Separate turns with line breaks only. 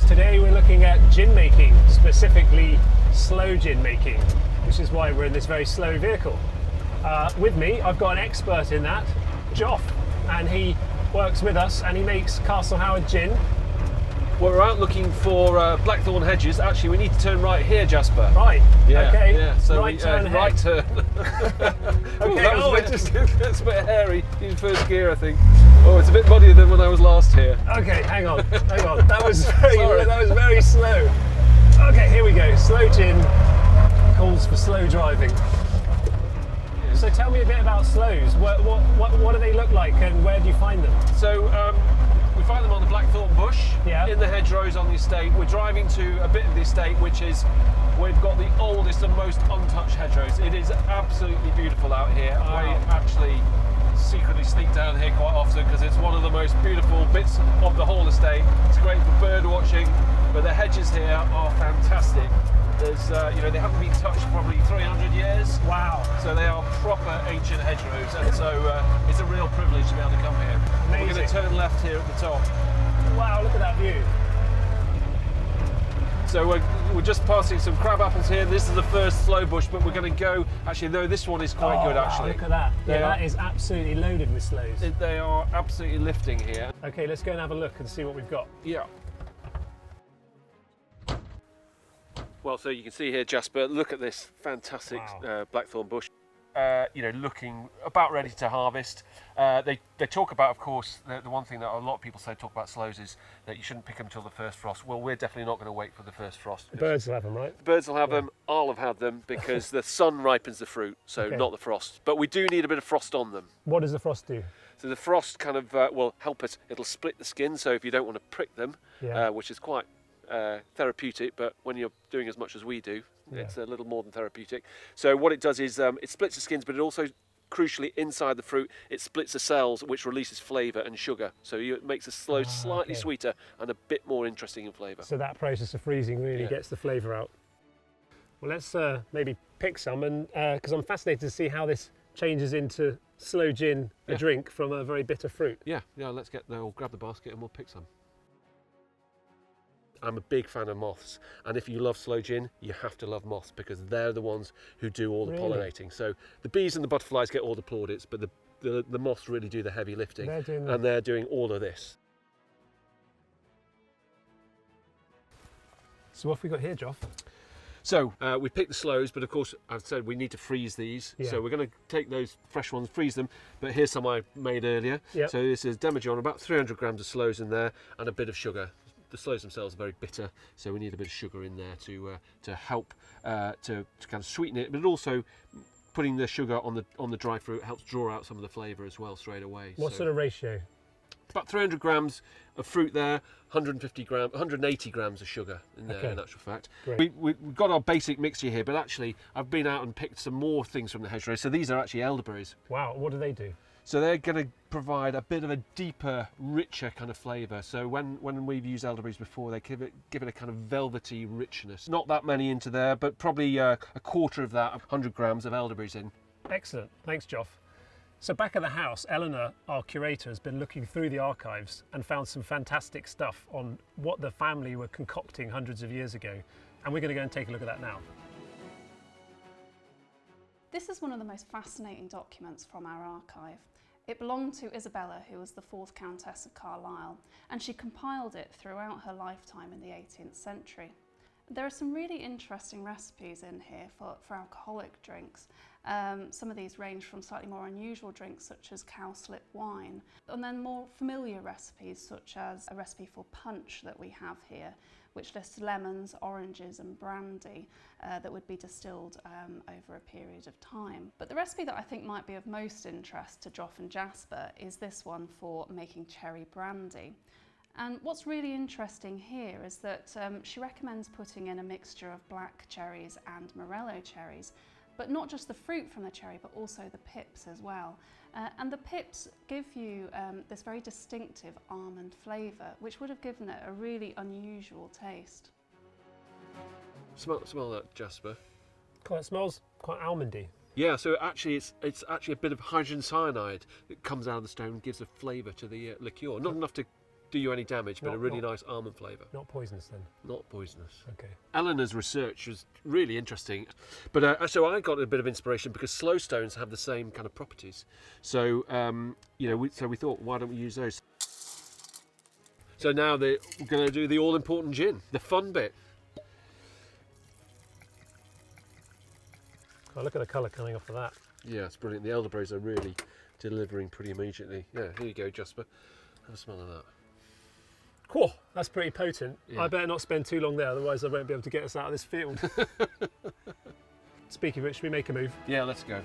Today we're looking at gin making, specifically sloe gin making, which is why we're in this very slow vehicle. With me, I've got an expert in that, Joff, and he works with us and he makes Castle Howard gin.
Well, we're out looking for blackthorn hedges. Actually, we need to turn right here, Jasper.
Right.
Yeah.
Okay.
Yeah. So
right turn.
Right turn.
Okay.
That's a bit hairy in first gear, I think. Oh, it's a bit muddier than when I was last here.
Okay. Hang on. That was very slow. Okay. Here we go. Sloe gin calls for slow driving.
Yeah.
So tell me a bit about sloes. What do they look like, and where do you find them?
So. We find them on the blackthorn bush,
yeah,
in the hedgerows on the estate. We're driving to a bit of the estate which is, we've got the oldest and most untouched hedgerows. It is absolutely beautiful out here.
Wow.
I actually secretly sneak down here quite often because it's one of the most beautiful bits of the whole estate. It's great for bird watching, but the hedges here are fantastic. There's, they haven't been touched for probably 300 years.
Wow.
So they are proper ancient hedgerows, and so it's a real privilege to be able to come here.
Amazing.
We're going to turn left here at the top.
Wow, look at that view.
So we're just passing some crab apples here. This is the first sloe bush, but we're going to go, actually, no, this one is quite good, actually.
Wow, look at that. Yeah, that is absolutely loaded with sloes.
They are absolutely lifting here.
Okay, let's go and have a look and see what we've got.
Yeah. Well, so you can see here, Jasper, look at this fantastic blackthorn bush. Looking about ready to harvest. They talk about, of course, the one thing that a lot of people talk about sloes is that you shouldn't pick them until the first frost. Well, we're definitely not going to wait for the first frost.
The birds will have them, right?
The birds will have them. I'll have had them because the sun ripens the fruit, so not the frost. But we do need a bit of frost on them.
What does the frost do?
So the frost kind of will help us. It'll split the skin, so if you don't want to prick them, which is quite therapeutic, but when you're doing as much as we do, it's a little more than therapeutic. So what it does is it splits the skins, but it also, crucially, inside the fruit, it splits the cells, which releases flavour and sugar. So it makes the sloe slightly sweeter and a bit more interesting in flavour.
So that process of freezing really gets the flavour out. Well, let's maybe pick some, and because I'm fascinated to see how this changes into sloe gin, a drink from a very bitter fruit. Yeah, let's we'll grab the basket and we'll pick some. I'm a big fan of moths, and if you love sloe gin, you have to love moths because they're the ones who do all the pollinating. So the bees and the butterflies get all the plaudits, but the moths really do the heavy lifting, they're doing all of this. So what have we got here, Joff?
So we picked the sloes, but of course, I've said we need to freeze these. So we're going to take those fresh ones, freeze them, but here's some I made earlier. So this is demijohn, about 300 grams of sloes in there, and a bit of sugar. The sloes themselves are very bitter, so we need a bit of sugar in there to help to kind of sweeten it. But also, putting the sugar on the dry fruit helps draw out some of the flavour as well straight away.
What sort of ratio?
About 300 grams of fruit there, 180 grams of sugar in there. In actual fact, we've got our basic mixture here. But actually, I've been out and picked some more things from the hedgerow. So these are actually elderberries. Wow,
what do they do?
So they're going to provide a bit of a deeper, richer kind of flavour. So when we've used elderberries before, they give it a kind of velvety richness. Not that many into there, but probably a quarter of that, 100 grams of elderberries in.
Excellent, thanks, Joff. So back at the house, Eleanor, our curator, has been looking through the archives and found some fantastic stuff on what the family were concocting hundreds of years ago. And we're going to go and take a look at that now.
This is one of the most fascinating documents from our archive. It belonged to Isabella, who was the 4th Countess of Carlisle, and she compiled it throughout her lifetime in the 18th century. There are some really interesting recipes in here for alcoholic drinks. Some of these range from slightly more unusual drinks such as cowslip wine, and then more familiar recipes such as a recipe for punch that we have here, which lists lemons, oranges and brandy that would be distilled over a period of time. But the recipe that I think might be of most interest to Joff and Jasper is this one for making cherry brandy. And what's really interesting here is that she recommends putting in a mixture of black cherries and morello cherries, but not just the fruit from the cherry, but also the pips as well. And the pips give you this very distinctive almond flavour, which would have given it a really unusual taste.
Smell that, Jasper.
It smells quite almondy.
Yeah, so actually it's actually a bit of hydrogen cyanide that comes out of the stone and gives a flavour to the liqueur. Not enough to do you any damage, but a really nice almond flavour.
Not poisonous then?
Not poisonous.
Okay.
Eleanor's research was really interesting. But so I got a bit of inspiration because sloe stones have the same kind of properties. So, so we thought, why don't we use those? So now we're going to do the all-important gin, the fun bit.
Oh, look at the colour coming off of that.
Yeah, it's brilliant. The elderberries are really delivering pretty immediately. Yeah, here you go, Jasper. Have a smell of that.
Cool, that's pretty potent.
Yeah.
I better not spend too long there, otherwise I won't be able to get us out of this field. Speaking of which, should we make a move?
Yeah, let's go. Yeah.